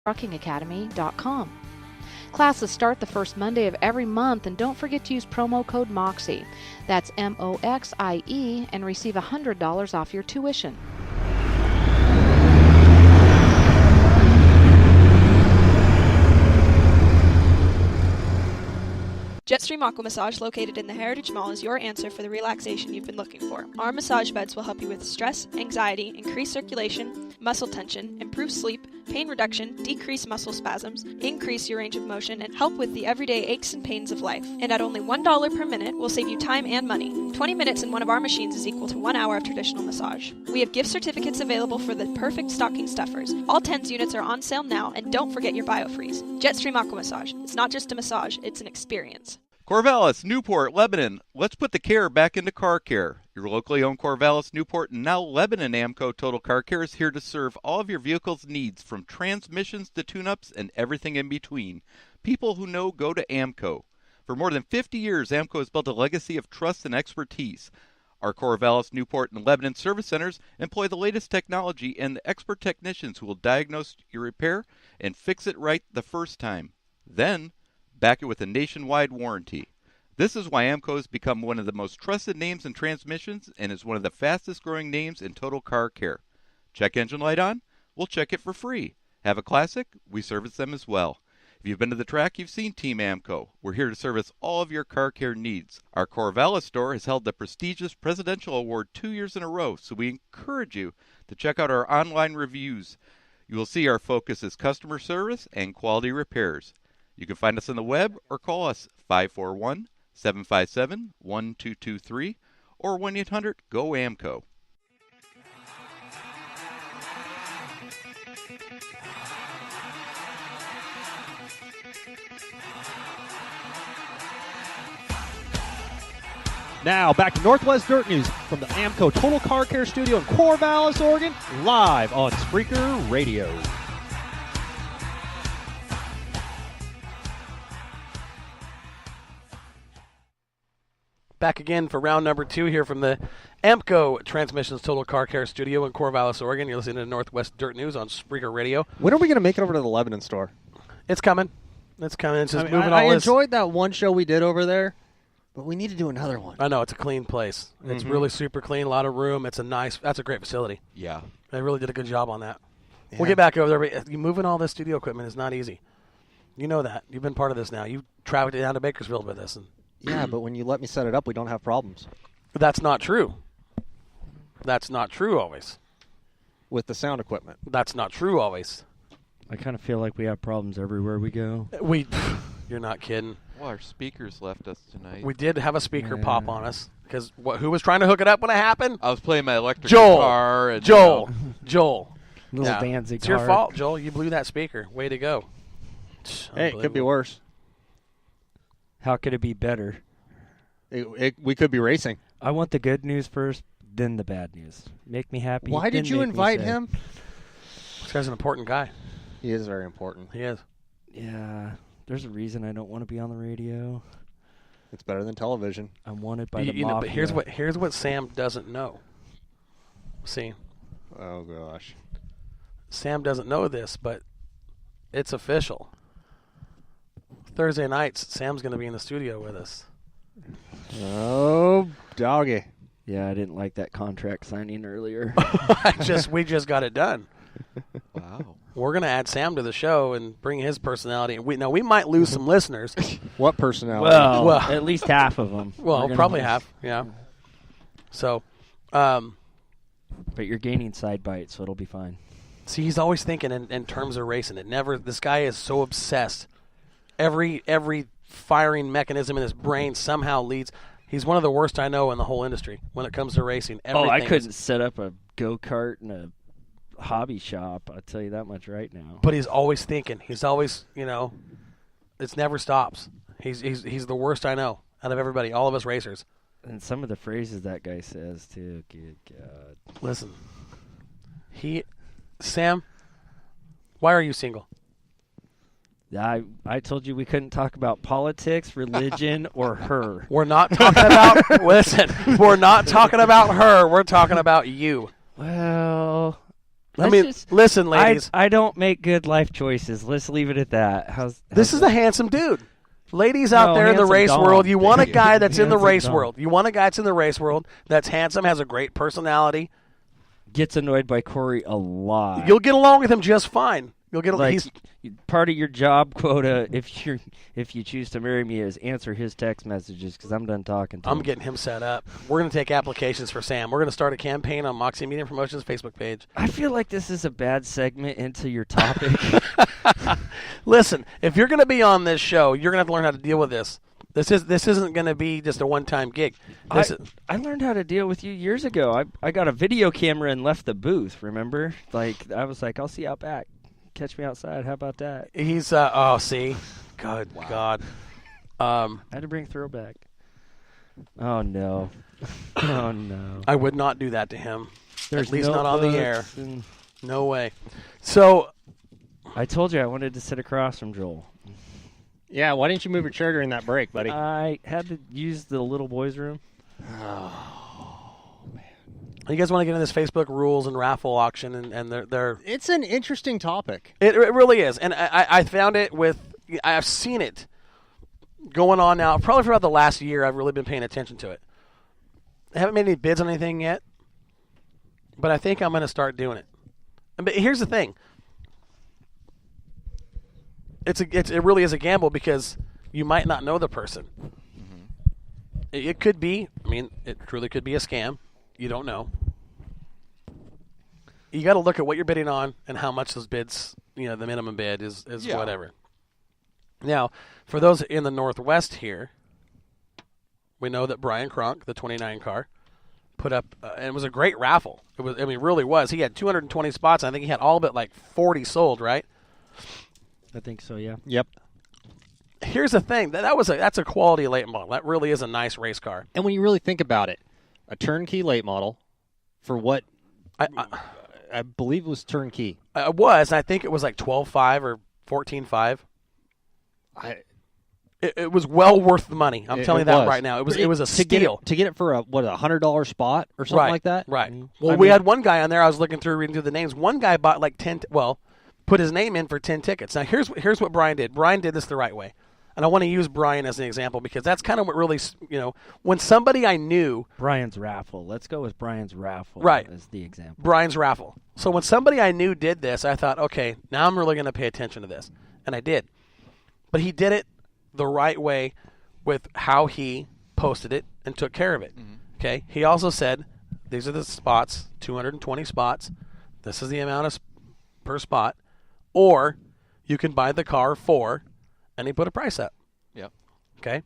truckingacademy.com. Classes start the first Monday of every month, and don't forget to use promo code MOXIE. That's MOXIE, and receive $100 off your tuition. Jetstream Aqua Massage, located in the Heritage Mall, is your answer for the relaxation you've been looking for. Our massage beds will help you with stress, anxiety, increase circulation, muscle tension, improve sleep, pain reduction, decrease muscle spasms, increase your range of motion, and help with the everyday aches and pains of life. And at only $1 per minute, we'll save you time and money. 20 minutes in one of our machines is equal to 1 hour of traditional massage. We have gift certificates available for the perfect stocking stuffers. All TENS units are on sale now, and don't forget your BioFreeze. Jetstream Aqua Massage. It's not just a massage, it's an experience. Corvallis, Newport, Lebanon. Let's put the care back into car care. Your locally owned Corvallis, Newport, and now Lebanon AMCO Total Car Care is here to serve all of your vehicle's needs, from transmissions to tune-ups and everything in between. People who know go to AMCO. For more than 50 years, AMCO has built a legacy of trust and expertise. Our Corvallis, Newport, and Lebanon service centers employ the latest technology and the expert technicians who will diagnose your repair and fix it right the first time. Then, back it with a nationwide warranty. This is why AMCO has become one of the most trusted names in transmissions and is one of the fastest growing names in total car care. Check engine light on? We'll check it for free. Have a classic? We service them as well. If you've been to the track, you've seen Team AMCO. We're here to service all of your car care needs. Our Corvallis store has held the prestigious Presidential Award 2 years in a row, so we encourage you to check out our online reviews. You will see our focus is customer service and quality repairs. You can find us on the web or call us 541-757-1223 or 1-800-GO-AMCO. Now, back to Northwest Dirt News from the AMCO Total Car Care Studio in Corvallis, Oregon, live on Spreaker Radio. Back again for round number 2 here from the AMCO Transmissions Total Car Care Studio in Corvallis, Oregon. You're listening to Northwest Dirt News on Spreaker Radio. When are we going to make it over to the Lebanon store? It's coming. It's coming. It's just moving all I this. enjoyed that one show we did over there, but we need to do another one. I know. It's a clean place. It's really super clean, a lot of room. That's a great facility. Yeah. They really did a good job on that. Yeah. We'll get back over there. But moving all this studio equipment is not easy. You know that. You've been part of this now. You traveled down to Bakersfield with us. Yeah, but when you let me set it up, we don't have problems. That's not true. That's not true always. With the sound equipment. That's not true always. I kind of feel like we have problems everywhere we go. You're not kidding. Well, our speakers left us tonight. We did have a speaker pop on us. Because who was trying to hook it up when it happened? I was playing my electric guitar. And, Joel. Little Danzig It's your fault, Joel. You blew that speaker. Way to go. Hey, it could be worse. How could it be better? We could be racing. I want the good news first, then the bad news. Make me happy. Why did you invite him? This guy's an important guy. He is very important. He is. Yeah, there's a reason I don't want to be on the radio. It's better than television. I'm wanted by the mafia. But here's what Sam doesn't know. See. Oh, gosh. Sam doesn't know this, but it's official. Thursday nights, Sam's going to be in the studio with us. Oh, doggy. Yeah, I didn't like that contract signing earlier. We just got it done. Wow. We're going to add Sam to the show and bring his personality. We might lose some listeners. What personality? Well, at least half of them. Well, probably half, yeah. So, but you're gaining side bites, so it'll be fine. See, he's always thinking in terms of racing. This guy is so obsessed. Every firing mechanism in his brain somehow leads. He's one of the worst I know in the whole industry when it comes to racing. I couldn't set up a go-kart in a hobby shop. I'll tell you that much right now. But he's always thinking. He's always, it never stops. He's the worst I know out of everybody, all of us racers. And some of the phrases that guy says, too. Good God. Listen. Sam, why are you single? I told you we couldn't talk about politics, religion, or her. We're not talking about, listen, we're not talking about her. We're talking about you. Well, Listen, ladies. I don't make good life choices. Let's leave it at that. This is a handsome dude. Ladies out there in the race world, you want a guy that's in the race world. You want a guy that's in the race world that's handsome, has a great personality. Gets annoyed by Corey a lot. You'll get along with him just fine. You'll get he's part of your job quota if you choose to marry me is answer his text messages because I'm done talking to him. I'm getting him set up. We're going to take applications for Sam. We're going to start a campaign on Moxie Media Promotions Facebook page. I feel like this is a bad segment into your topic. Listen, if you're going to be on this show, you're going to have to learn how to deal with this. This isn't going to be just a one-time gig. I learned how to deal with you years ago. I got a video camera and left the booth, remember? Like, I was like, I'll see you out back. Catch me outside. How about that? He's, see? Good God. I had to bring throwback. Oh, no. Oh, no. I would not do that to him. There's At least not on the air. And... No way. So. I told you I wanted to sit across from Joel. Yeah, why didn't you move your chair during that break, buddy? I had to use the little boys' room. Oh, man. You guys want to get into this Facebook rules and raffle auction, and they're It's an interesting topic. It really is, and I found it I've seen it going on now. Probably for about the last year, I've really been paying attention to it. I haven't made any bids on anything yet, but I think I'm going to start doing it. But here's the thing. It really is a gamble because you might not know the person. Mm-hmm. It could be. I mean, it truly could be a scam. You don't know. You got to look at what you're bidding on and how much those bids. The minimum bid is whatever. Now, for those in the Northwest here, we know that Brian Cronk, the 29 car, put up, and it was a great raffle. It really was. He had 220 spots. I think he had all but like 40 sold, right? I think so, yeah. Yep. Here's the thing. That's a quality late model. That really is a nice race car. And when you really think about it, a turnkey late model for what I believe it was turnkey. It was. I think it was like 12.5 or 14.5. It was well worth the money. I'm telling you that right now. It was a steal. To get it for a $100 spot or something like that? Right. Well, we had one guy on there. I was reading through the names. One guy bought like 10, put his name in for 10 tickets. Now, here's what Brian did. Brian did this the right way. And I want to use Brian as an example because that's kind of what really, when somebody I knew. Brian's raffle. Let's go with Brian's raffle as the example. Brian's raffle. So when somebody I knew did this, I thought, okay, now I'm really going to pay attention to this. And I did. But he did it the right way with how he posted it and took care of it. Mm-hmm. Okay. He also said, these are the spots, 220 spots. This is the amount per spot. Or you can buy the car for, and he put a price up. Yep. Okay.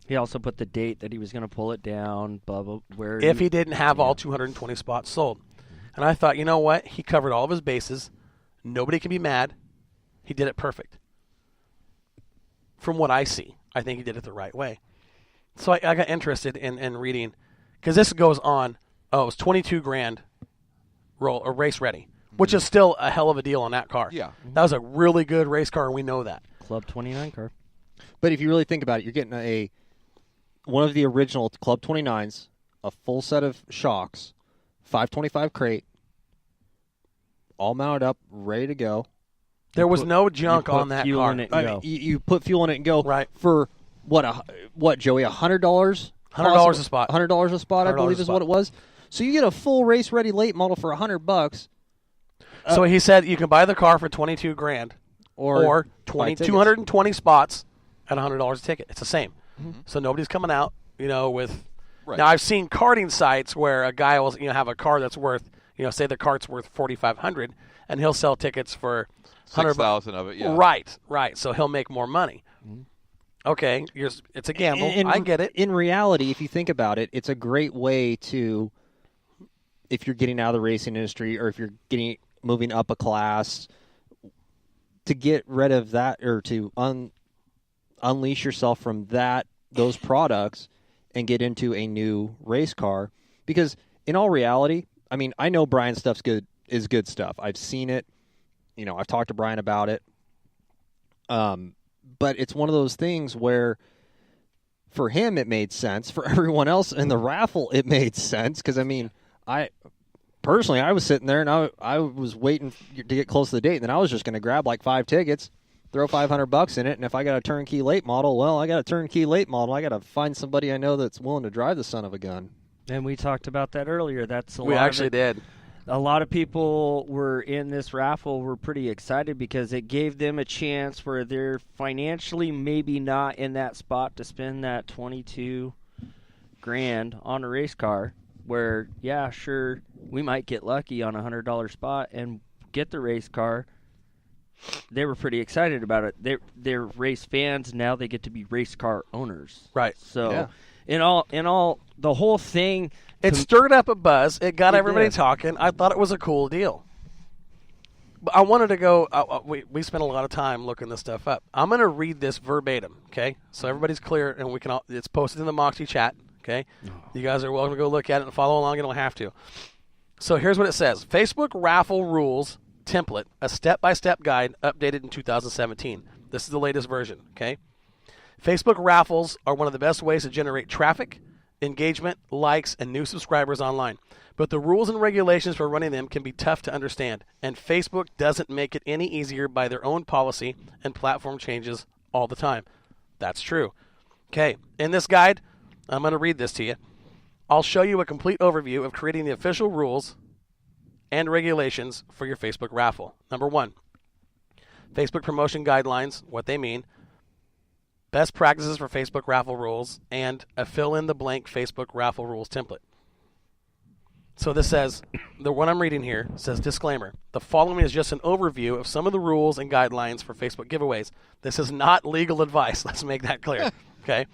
He also put the date that he was going to pull it down, blah, blah, where. If he didn't have all 220 spots sold. And I thought, you know what? He covered all of his bases. Nobody can be mad. He did it perfect. From what I see, I think he did it the right way. So I got interested in reading, because this goes on, it was $22,000 race ready. Which is still a hell of a deal on that car. Yeah. That was a really good race car, and we know that. Club 29 car. But if you really think about it, you're getting one of the original Club 29s, a full set of shocks, 525 crate, all mounted up, ready to go. There was no junk on that car. You put fuel in it and go. Right. For what, Joey, $100? $100 a spot. $100 a spot, I believe is what it was. So you get a full race-ready late model for $100. So he said you can buy the car for $22,000 or 220 spots at $100 a ticket. It's the same. Mm-hmm. So nobody's coming out, with. Right. Now I've seen karting sites where a guy will, have a car that's worth, say the cart's worth $4,500, and he'll sell tickets for $6,000 of it. Yeah. Right. So he'll make more money. Mm-hmm. Okay, it's a gamble. I get it. In reality, if you think about it, it's a great way to, if you're getting out of the racing industry or if you're moving up a class, to get rid of that or to unleash yourself from those products and get into a new race car. Because in all reality, I mean, I know Brian's stuff's is good stuff. I've seen it. I've talked to Brian about it. But it's one of those things where for him it made sense. For everyone else in the raffle it made sense. Because, I mean, personally, I was sitting there and I was waiting to get close to the date, and then I was just going to grab like 5 tickets, throw $500 in it, and if I got a turnkey late model, well, I got a turnkey late model. I got to find somebody I know that's willing to drive the son of a gun. And we talked about that earlier. We actually did. A lot of people were in this raffle were pretty excited because it gave them a chance where they're financially maybe not in that spot to spend that $22,000 on a race car, where, yeah, sure, we might get lucky on a $100 spot and get the race car. They were pretty excited about it. They're race fans. Now they get to be race car owners. Right. So in all, the whole thing, it stirred up a buzz. It got It everybody did. talking. I thought it was a cool deal. But I wanted to go. We spent a lot of time looking this stuff up. I'm going to read this verbatim. Okay, so everybody's clear, and we can. It's posted in the Moxie chat. Okay, you guys are welcome to go look at it and follow along. You don't have to. So here's what it says: Facebook raffle rules template, a step-by-step guide updated in 2017. This is the latest version. Okay, Facebook raffles are one of the best ways to generate traffic, engagement, likes, and new subscribers online. But the rules and regulations for running them can be tough to understand, and Facebook doesn't make it any easier by their own policy and platform changes all the time. That's true. Okay, in this guide, I'm going to read this to you. I'll show you a complete overview of creating the official rules and regulations for your Facebook raffle. Number 1, Facebook promotion guidelines, what they mean, best practices for Facebook raffle rules, and a fill-in-the-blank Facebook raffle rules template. So this says, the one I'm reading here says, disclaimer, the following is just an overview of some of the rules and guidelines for Facebook giveaways. This is not legal advice. Let's make that clear. Okay?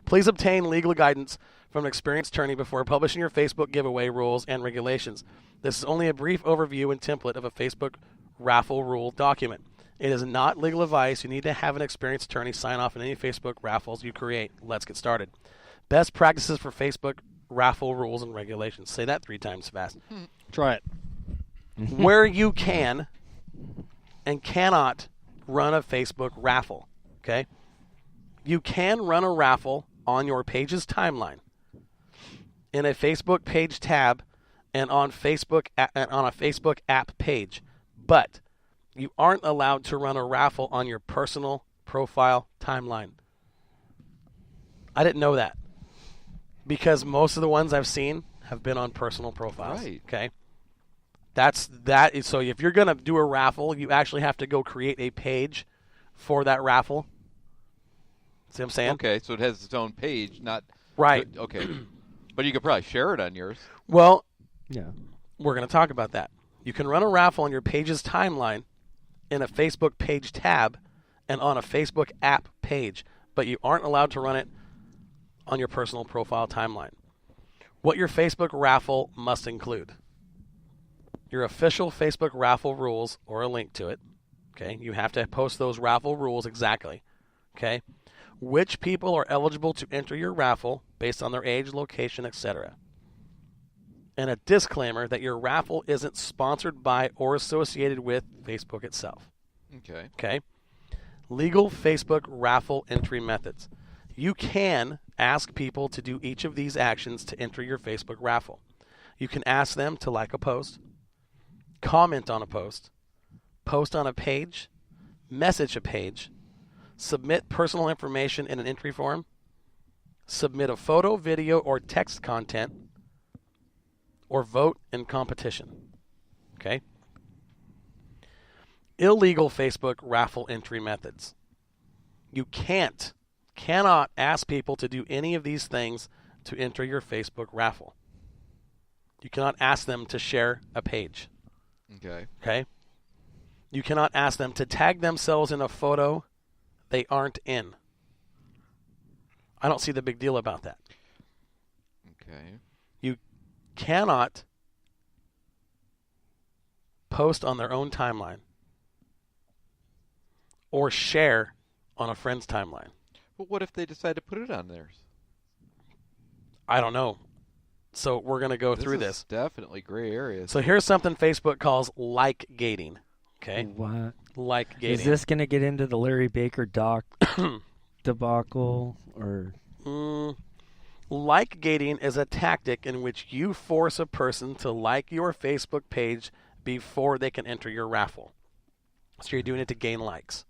Please obtain legal guidance from an experienced attorney before publishing your Facebook giveaway rules and regulations. This is only a brief overview and template of a Facebook raffle rule document. It is not legal advice. You need to have an experienced attorney sign off on any Facebook raffles you create. Let's get started. Best practices for Facebook raffle rules and regulations. Say that 3 times fast. Try it. Where you can and cannot run a Facebook raffle. Okay? You can run a raffle on your page's timeline, in a Facebook page tab, and on a Facebook app page, but you aren't allowed to run a raffle on your personal profile timeline. I didn't know that, because most of the ones I've seen have been on personal profiles. Right. Okay. So if you're going to do a raffle, you actually have to go create a page for that raffle. See what I'm saying? Okay, so it has its own page, not Right. Okay, but you could probably share it on yours. Well, yeah. we're going to talk about that. You can run a raffle on your page's timeline, in a Facebook page tab, and on a Facebook app page, but you aren't allowed to run it on your personal profile timeline. What your Facebook raffle must include: your official Facebook raffle rules or a link to it. Okay, you have to post those raffle rules exactly. Okay, which people are eligible to enter your raffle based on their age, location, etc. And a disclaimer that your raffle isn't sponsored by or associated with Facebook itself. Okay. Okay. Legal Facebook raffle entry methods. You can ask people to do each of these actions to enter your Facebook raffle. You can ask them to like a post, comment on a post, post on a page, message a page, submit personal information in an entry form, submit a photo, video, or text content, or vote in competition. Okay? Illegal Facebook raffle entry methods. You cannot ask people to do any of these things to enter your Facebook raffle. You cannot ask them to share a page. Okay. Okay? You cannot ask them to tag themselves in a photo they aren't in. I don't see the big deal about that. Okay. You cannot post on their own timeline or share on a friend's timeline. But what if they decide to put it on theirs? I don't know. So we're going to go through This this. is definitely gray areas. So here's something Facebook calls like gating. Okay? What? Like gating. Is this going to get into the Larry Baker debacle or? Like gating is a tactic in which you force a person to like your Facebook page before they can enter your raffle. So you're doing it to gain likes.